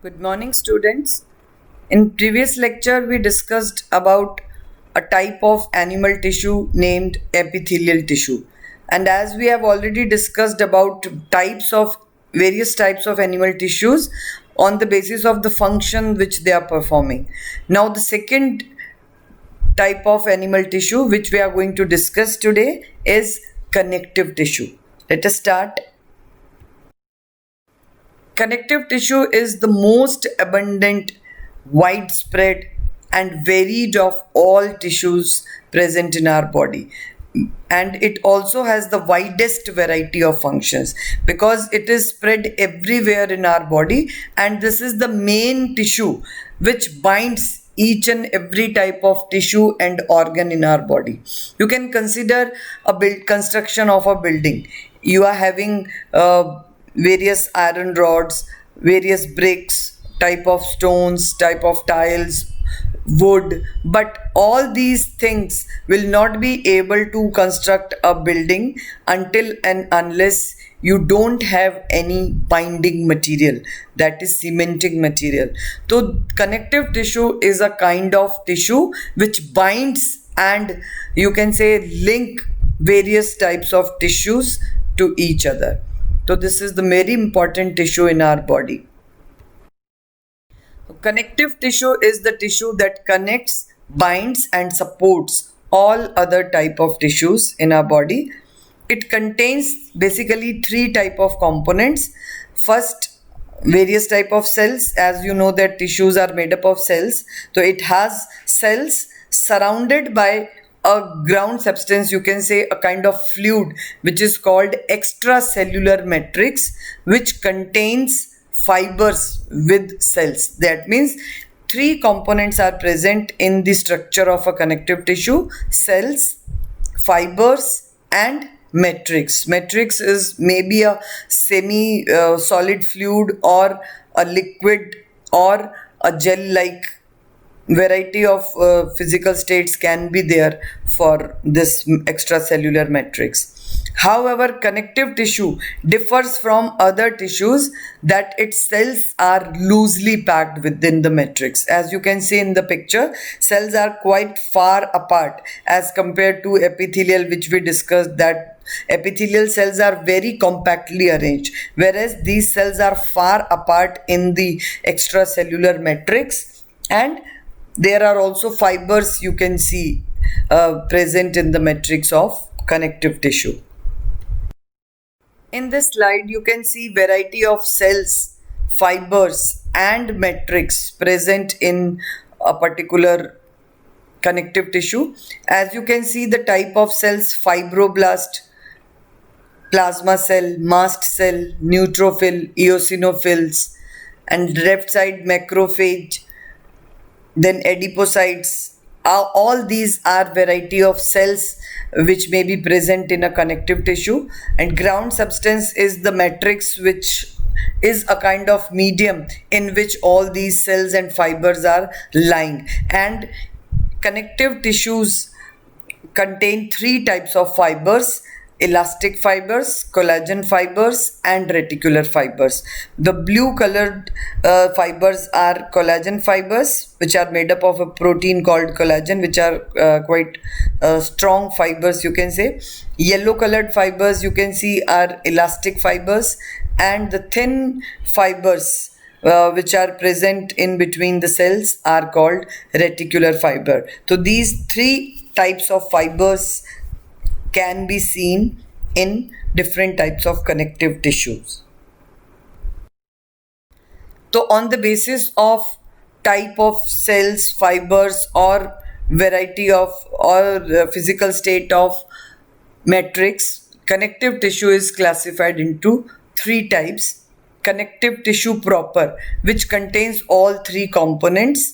Good morning, students. In previous lecture, we discussed about a type of animal tissue named epithelial tissue. And as we have already discussed about various types of animal tissues on the basis of the function which they are performing. Now, the second type of animal tissue which we are going to discuss today is connective tissue. Let us start. Connective tissue is the most abundant, widespread, and varied of all tissues present in our body. And it also has the widest variety of functions because it is spread everywhere in our body, and this is the main tissue which binds each and every type of tissue and organ in our body. You can consider construction of a building. You are having various iron rods, various bricks, type of stones, type of tiles, wood, but all these things will not be able to construct a building until and unless you don't have any binding material, that is cementing material. So connective tissue is a kind of tissue which binds and you can say link various types of tissues to each other. So this is the very important tissue in our body. Connective tissue is the tissue that connects, binds and supports all other type of tissues in our body. It contains basically three type of components. First, various type of cells. As you know that tissues are made up of cells. So it has cells surrounded by a ground substance, you can say a kind of fluid which is called extracellular matrix, which contains fibers with cells. That means three components are present in the structure of a connective tissue: cells, fibers and matrix. Matrix is maybe a semi solid fluid or a liquid or a gel like. Variety of physical states can be there for this extracellular matrix. However, connective tissue differs from other tissues that its cells are loosely packed within the matrix. As you can see in the picture, cells are quite far apart as compared to epithelial, which we discussed that epithelial cells are very compactly arranged, whereas these cells are far apart in the extracellular matrix, and there are also fibers you can see present in the matrix of connective tissue. In this slide, you can see variety of cells, fibers and matrix present in a particular connective tissue. As you can see, the type of cells: fibroblast, plasma cell, mast cell, neutrophil, eosinophils, and left side macrophage, then adipocytes. All these are variety of cells which may be present in a connective tissue, and ground substance is the matrix, which is a kind of medium in which all these cells and fibers are lying. And connective tissues contain three types of fibers: elastic fibers, collagen fibers and reticular fibers. The blue colored fibers are collagen fibers, which are made up of a protein called collagen, which are quite strong fibers, you can say. Yellow colored fibers you can see are elastic fibers, and the thin fibers which are present in between the cells are called reticular fiber. So these three types of fibers can be seen in different types of connective tissues. So on the basis of type of cells, fibers or variety of or physical state of matrix, connective tissue is classified into three types. Connective tissue proper, which contains all three components,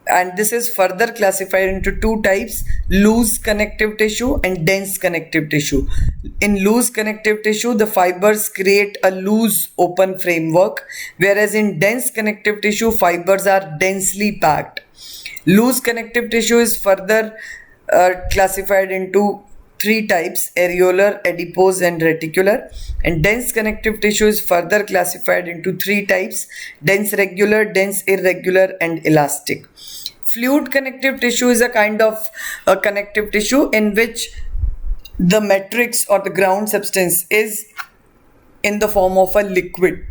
and this is further classified into two types: loose connective tissue and dense connective tissue. In loose connective tissue, the fibers create a loose open framework, whereas in dense connective tissue, fibers are densely packed. Loose connective tissue is further classified into three types: areolar, adipose, and reticular. And dense connective tissue is further classified into three types: dense regular, dense irregular, and elastic. Fluid connective tissue is a kind of a connective tissue in which the matrix or the ground substance is in the form of a liquid.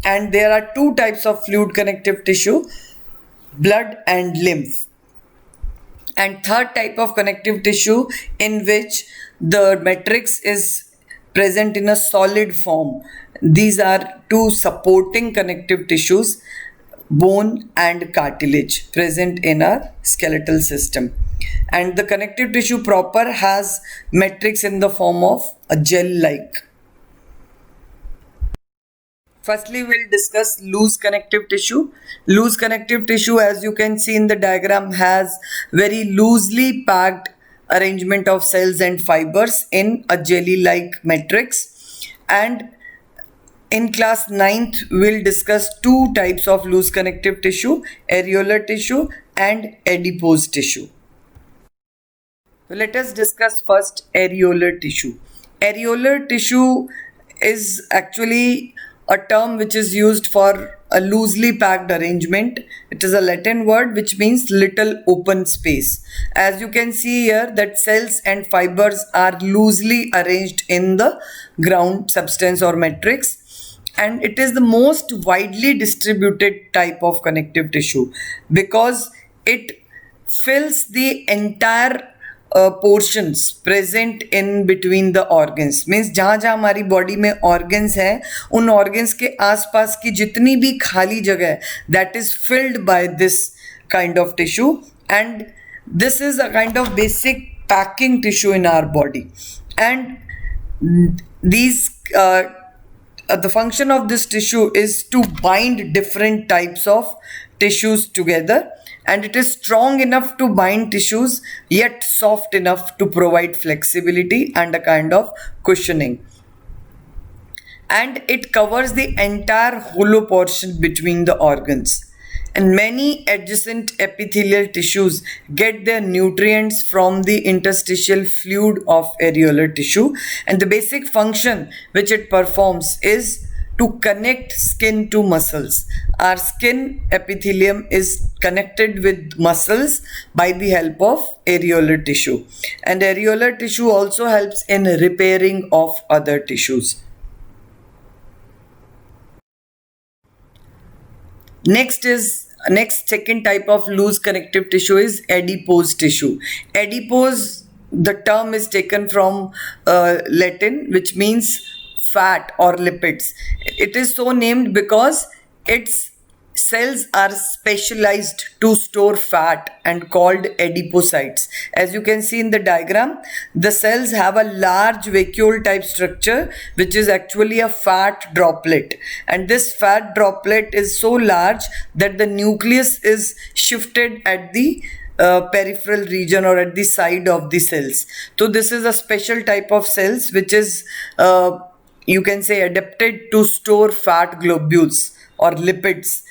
And there are two types of fluid connective tissue: blood and lymph. And third type of connective tissue in which the matrix is present in a solid form. These are two supporting connective tissues: bone and cartilage, present in our skeletal system. And the connective tissue proper has matrix in the form of a gel like. Firstly, we'll discuss loose connective tissue. Loose connective tissue, as you can see in the diagram, has very loosely packed arrangement of cells and fibers in a jelly-like matrix. And in class 9th, we'll discuss two types of loose connective tissue: areolar tissue and adipose tissue. So let us discuss first areolar tissue. Areolar tissue is actually a term which is used for a loosely packed arrangement. It is a Latin word which means little open space. As you can see here, that cells and fibers are loosely arranged in the ground substance or matrix, and it is the most widely distributed type of connective tissue because it fills the entire portions present in between the organs. Means जहाँ जहाँ हमारी body में organs हैं, उन organs के आसपास की जितनी भी खाली जगह है, that is filled by this kind of tissue, and this is a kind of basic packing tissue in our body. And these the function of this tissue is to bind different types of tissues together, and it is strong enough to bind tissues yet soft enough to provide flexibility and a kind of cushioning. And it covers the entire hollow portion between the organs. And many adjacent epithelial tissues get their nutrients from the interstitial fluid of areolar tissue, and the basic function which it performs is to connect skin to muscles. Our skin epithelium is connected with muscles by the help of areolar tissue, and areolar tissue also helps in repairing of other tissues. Next second type of loose connective tissue is adipose tissue. Adipose, the term is taken from Latin, which means fat or lipids. It is so named because its cells are specialized to store fat and called adipocytes. As you can see in the diagram, the cells have a large vacuole type structure which is actually a fat droplet, and this fat droplet is so large that the nucleus is shifted at the peripheral region or at the side of the cells. So this is a special type of cells which is you can say adapted to store fat globules or lipids.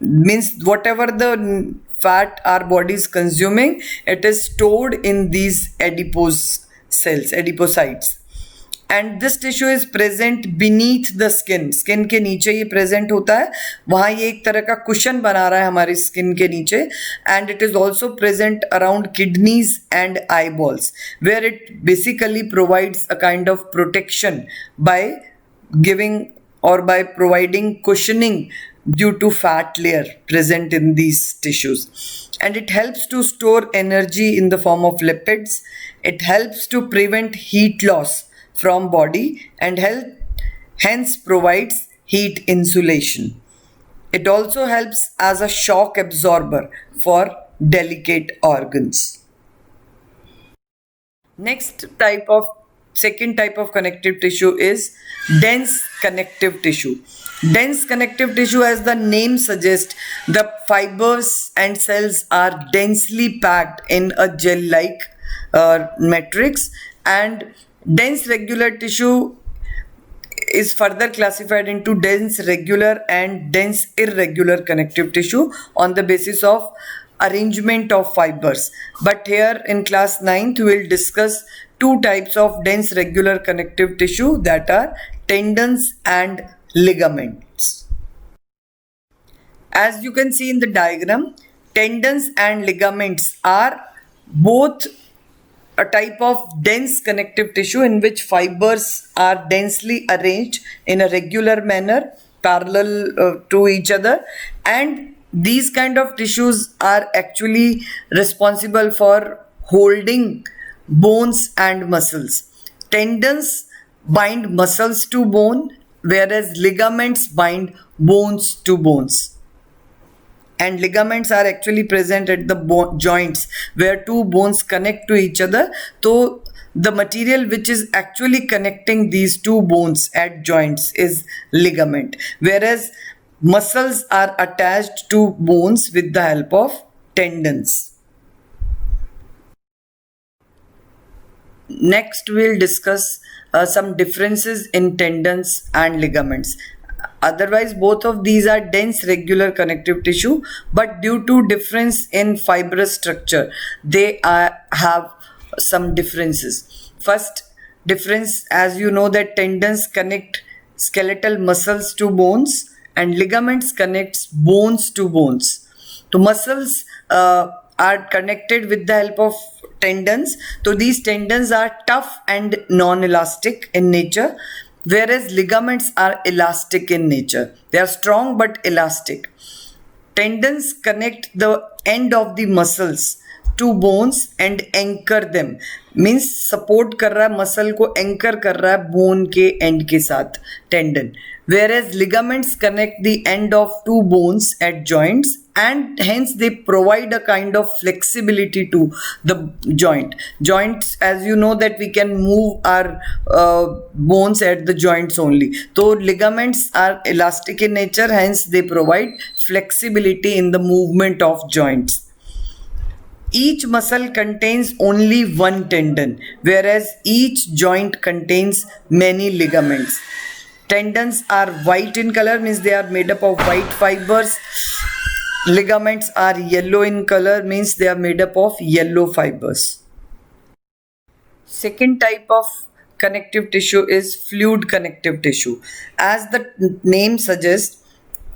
Means whatever the fat our body is consuming, it is stored in these adipose cells, adipocytes. And this tissue is present beneath the skin. Skin के नीचे ये present होता है, वहाँ ये एक तरह का cushion बना रहा है हमारी skin के नीचे, and it is also present around kidneys and eyeballs, where it basically provides a kind of protection by giving or by providing cushioning due to fat layer present in these tissues. And it helps to store energy in the form of lipids. It helps to prevent heat loss from body and hence provides heat insulation. It also helps as a shock absorber for delicate organs. Second type of connective tissue is dense connective tissue. Dense connective tissue, as the name suggests, the fibers and cells are densely packed in a gel-like matrix, and dense regular tissue is further classified into dense regular and dense irregular connective tissue on the basis of arrangement of fibers. But here in class 9th we will discuss two types of dense regular connective tissue, that are tendons and ligaments. As you can see in the diagram, tendons and ligaments are both a type of dense connective tissue in which fibers are densely arranged in a regular manner parallel to each other, and these kind of tissues are actually responsible for holding bones and muscles. Tendons bind muscles to bone, whereas ligaments bind bones to bones, and ligaments are actually present at the joints where two bones connect to each other. So the material which is actually connecting these two bones at joints is ligament, whereas muscles are attached to bones with the help of tendons. Next, we'll discuss some differences in tendons and ligaments. Otherwise, both of these are dense regular connective tissue, but due to difference in fibrous structure, they have some differences. First difference, as you know, that tendons connect skeletal muscles to bones and ligaments connects bones to bones. So muscles are connected with the help of tendons. So these tendons are tough and non-elastic in nature, whereas ligaments are elastic in nature. They are strong but elastic. Tendons connect the end of the muscles to bones and anchor them. Means support कर रहा है muscle को, anchor कर रहा है bone के end के साथ tendon. Whereas ligaments connect the end of two bones at joints, and hence they provide a kind of flexibility to the joint. Joints, as you know, that we can move our bones at the joints only. So ligaments are elastic in nature, hence they provide flexibility in the movement of joints. Each muscle contains only one tendon, whereas each joint contains many ligaments. Tendons are white in color, means they are made up of white fibers. Ligaments are yellow in color, means they are made up of yellow fibers. Second type of connective tissue is fluid connective tissue. As the name suggests,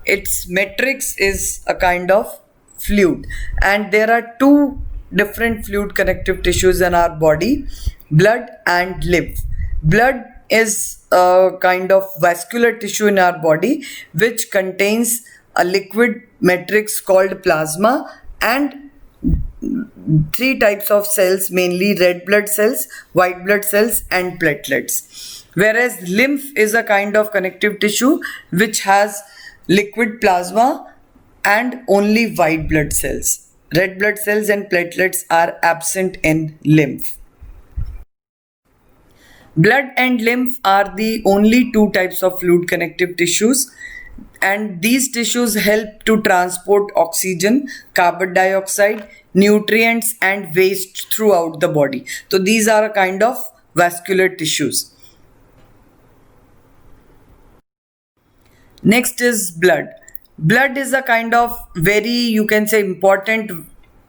its matrix is a kind of fluid, and there are two different fluid connective tissues in our body: blood and lymph. Blood is a kind of vascular tissue in our body which contains a liquid matrix called plasma and three types of cells, mainly red blood cells, white blood cells and platelets. Whereas lymph is a kind of connective tissue which has liquid plasma and only white blood cells. Red blood cells and platelets are absent in lymph. Blood and lymph are the only two types of fluid connective tissues, and these tissues help to transport oxygen, carbon dioxide, nutrients and waste throughout the body. So these are a kind of vascular tissues. Next is blood. Blood is a kind of very, you can say, important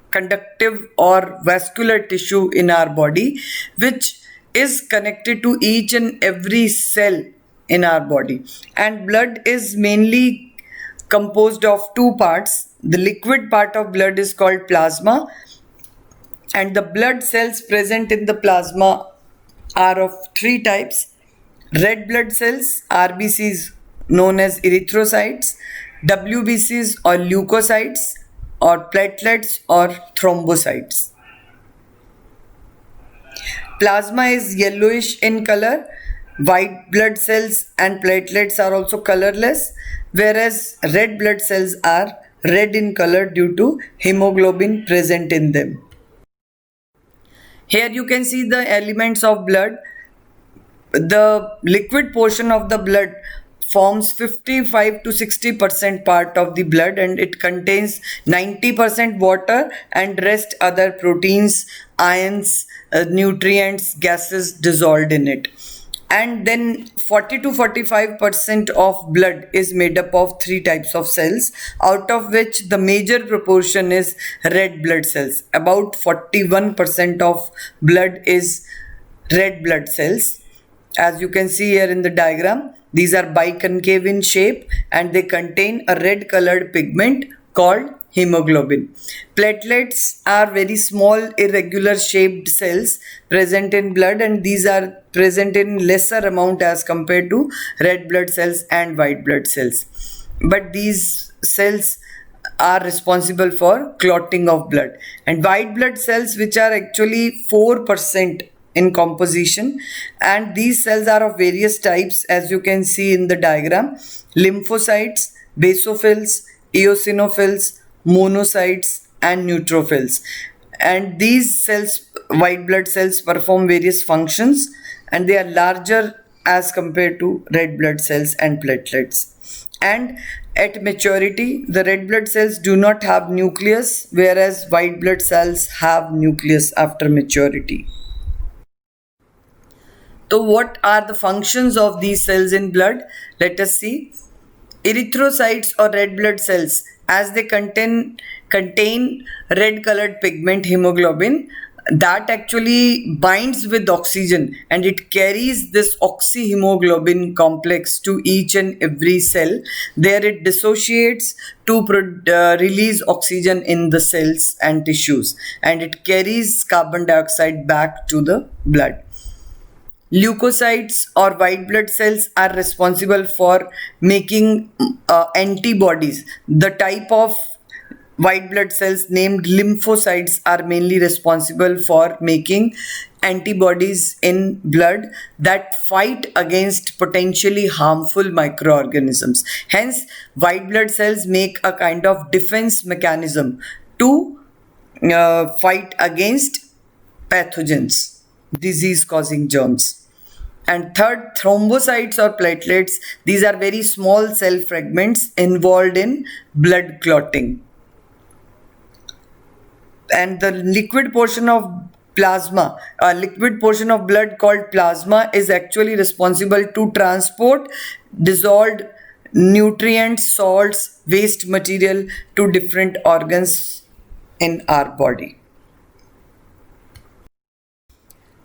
conductive or vascular tissue in our body, which is connected to each and every cell in our body. And blood is mainly composed of two parts. The liquid part of blood is called plasma, and the blood cells present in the plasma are of three types: red blood cells, RBCs known as erythrocytes, WBCs or leukocytes, or platelets or thrombocytes. Plasma is yellowish in color. White blood cells and platelets are also colorless, whereas red blood cells are red in color due to hemoglobin present in them. Here you can see the elements of blood. The liquid portion of the blood forms 55 to 60% part of the blood, and it contains 90% water and rest other proteins, ions, nutrients, gases dissolved in it. And then 40 to 45% of blood is made up of three types of cells, out of which the major proportion is red blood cells. About 41% of blood is red blood cells. As you can see here in the diagram, these are biconcave in shape and they contain a red colored pigment called hemoglobin. Platelets are very small irregular shaped cells present in blood, and these are present in lesser amount as compared to red blood cells and white blood cells. But these cells are responsible for clotting of blood, and white blood cells, which are actually 4% in composition, and these cells are of various types, as you can see in the diagram: lymphocytes, basophils, eosinophils, monocytes, and neutrophils. And these cells, white blood cells, perform various functions, and they are larger as compared to red blood cells and platelets. And at maturity, the red blood cells do not have nucleus, whereas white blood cells have nucleus after maturity. So what are the functions of these cells in blood? Let us see. Erythrocytes or red blood cells, as they contain red colored pigment hemoglobin, that actually binds with oxygen, and it carries this oxyhemoglobin complex to each and every cell. There it dissociates to release oxygen in the cells and tissues, and it carries carbon dioxide back to the blood. Leukocytes or white blood cells are responsible for making antibodies. The type of white blood cells named lymphocytes are mainly responsible for making antibodies in blood that fight against potentially harmful microorganisms. Hence, white blood cells make a kind of defense mechanism to fight against pathogens, disease causing germs. And third, thrombocytes or platelets. These are very small cell fragments involved in blood clotting. And the liquid portion of plasma, a liquid portion of blood called plasma, is actually responsible to transport dissolved nutrients, salts, waste material to different organs in our body.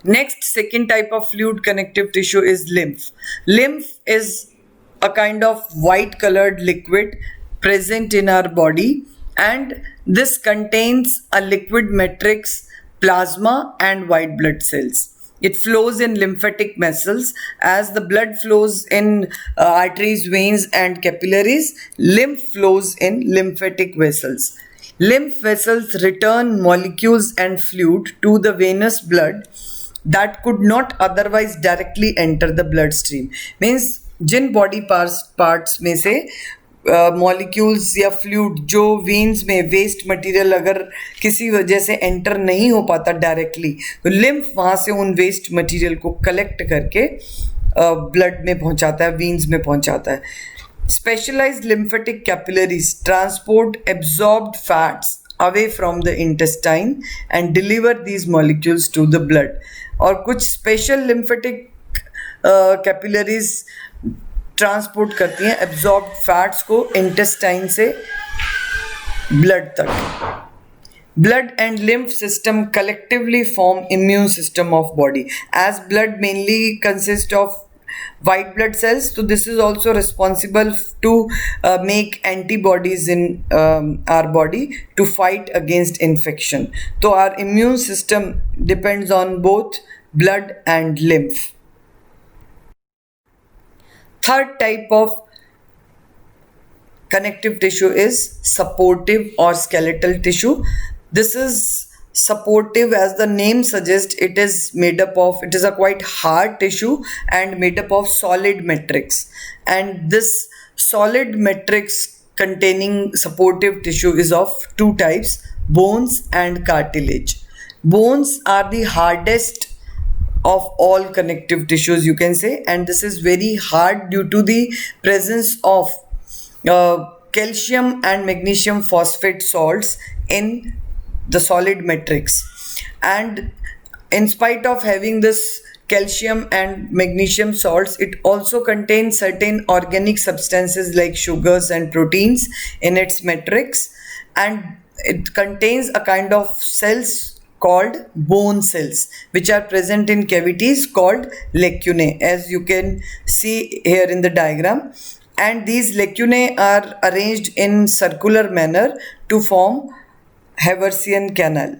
Next, second type of fluid connective tissue is lymph. Lymph is a kind of white colored liquid present in our body, and this contains a liquid matrix, plasma, and white blood cells. It flows in lymphatic vessels. As the blood flows in arteries, veins, and capillaries, lymph flows in lymphatic vessels. Lymph vessels return molecules and fluid to the venous blood that could not otherwise directly enter the bloodstream. Means जिन body parts में से molecules या fluid जो veins में waste material अगर किसी वजह से एंटर नहीं हो पाता डायरेक्टली, तो लिम्फ वहाँ से उन वेस्ट मटेरियल को कलेक्ट करके ब्लड में पहुँचाता है, वेन्स में पहुँचाता है. Specialized lymphatic capillaries transport absorbed fats away from the intestine and deliver these molecules to the blood. और कुछ स्पेशल लिम्फेटिक कैपिलरीज ट्रांसपोर्ट करती हैं एब्जॉर्ब्ड फैट्स को इंटेस्टाइन से ब्लड तक. Blood and lymph system collectively form immune system of body. As blood mainly consists of white blood cells, so this is also responsible to make antibodies in our body to fight against infection. So our immune system depends on both blood and lymph. Third type of connective tissue is supportive or skeletal tissue. This is supportive, as the name suggests. It is a quite hard tissue and made up of solid matrix. And this solid matrix containing supportive tissue is of two types: bones and cartilage. Bones are the hardest of all connective tissues, you can say, and this is very hard due to the presence of calcium and magnesium phosphate salts in the solid matrix. And in spite of having this calcium and magnesium salts, it also contains certain organic substances like sugars and proteins in its matrix, and it contains a kind of cells called bone cells, which are present in cavities called lacunae, as you can see here in the diagram. And these lacunae are arranged in circular manner to form Haversian canal.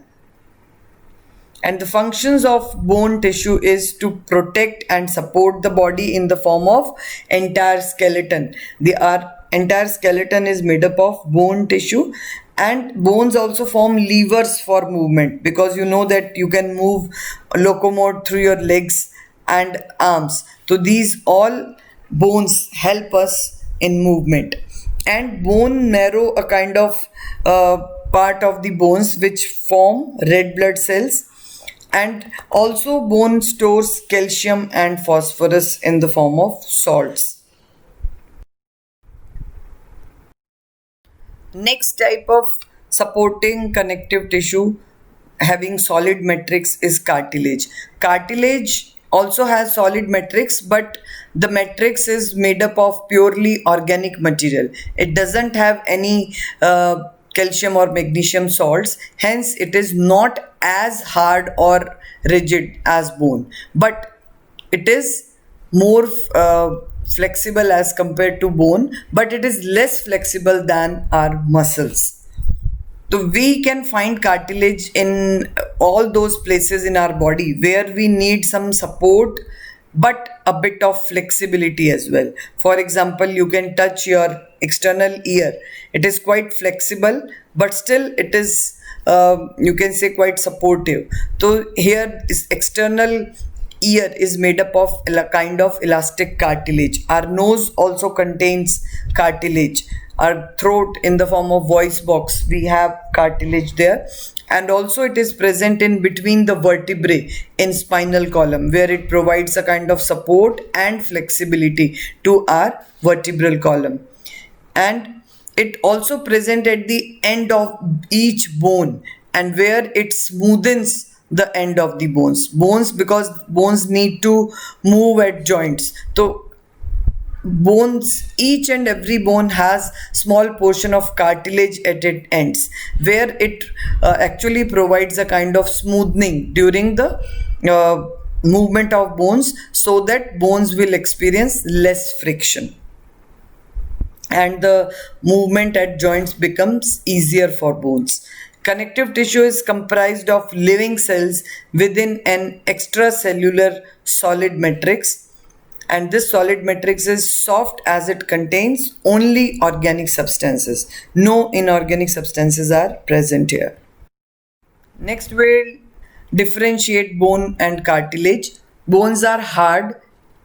And the functions of bone tissue is to protect and support the body in the form of entire skeleton. The our entire skeleton is made up of bone tissue, and bones also form levers for movement, because you know that you can move, locomote through your legs and arms. So these all bones help us in movement. And bone marrow, a kind of part of the bones which form red blood cells. And also bone stores calcium and phosphorus in the form of salts. Next type of supporting connective tissue having solid matrix is cartilage. Cartilage also has solid matrix, but the matrix is made up of purely organic material. It doesn't have any calcium or magnesium salts, hence it is not as hard or rigid as bone, but it is more flexible as compared to bone, but it is less flexible than our muscles. So we can find cartilage in all those places in our body where we need some support but a bit of flexibility as well. For example, you can touch your external ear. It is quite flexible, but still it is, you can say, quite supportive. So here is external ear is made up of a kind of elastic cartilage. Our nose also contains cartilage. Our throat, in the form of voice box, we have cartilage there. And also it is present in between the vertebrae in spinal column, where it provides a kind of support and flexibility to our vertebral column. And it also present at the end of each bone, and where it smoothens the end of the bones, because bones need to move at joints. So bones, each and every bone has small portion of cartilage at its ends, where it actually provides a kind of smoothing during the movement of bones, so that bones will experience less friction and the movement at joints becomes easier for bones. Connective tissue is comprised of living cells within an extracellular solid matrix, and this solid matrix is soft as it contains only organic substances. No inorganic substances are present here. Next, we'll differentiate bone and cartilage. Bones are hard,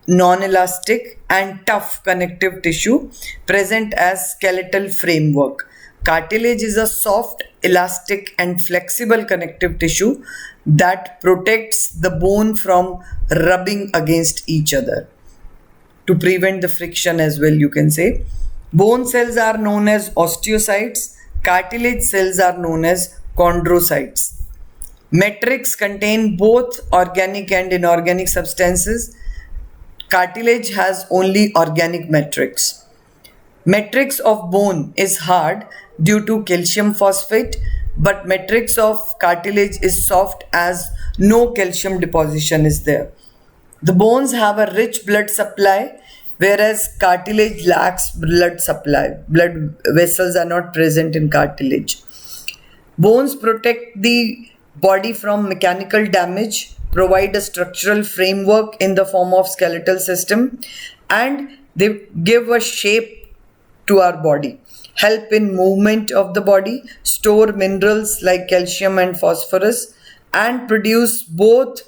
non-elastic and tough connective tissue present as skeletal framework. Cartilage is a soft, elastic and flexible connective tissue that protects the bone from rubbing against each other, to prevent the friction as well, you can say. Bone cells are known as osteocytes. Cartilage cells are known as chondrocytes. Matrix contain both organic and inorganic substances. Cartilage has only organic matrix. Matrix of bone is hard due to calcium phosphate, but matrix of cartilage is soft as no calcium deposition is there. The bones have a rich blood supply, whereas cartilage lacks blood supply. Blood vessels are not present in cartilage. Bones protect the body from mechanical damage, provide a structural framework in the form of skeletal system, and they give a shape to our body, help in movement of the body, store minerals like calcium and phosphorus, and produce both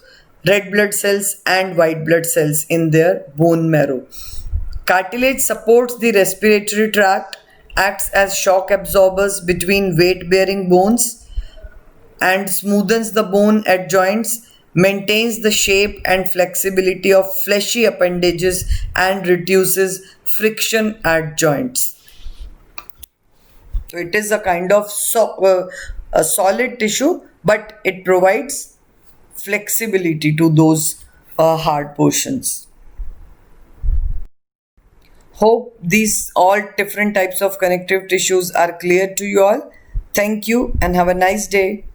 red blood cells and white blood cells in their bone marrow. Cartilage supports the respiratory tract, acts as shock absorbers between weight-bearing bones, and smoothens the bone at joints, maintains the shape and flexibility of fleshy appendages, and reduces friction at joints. So it is a kind of a solid tissue, but it provides flexibility to those hard portions. Hope these all different types of connective tissues are clear to you all. Thank you and have a nice day.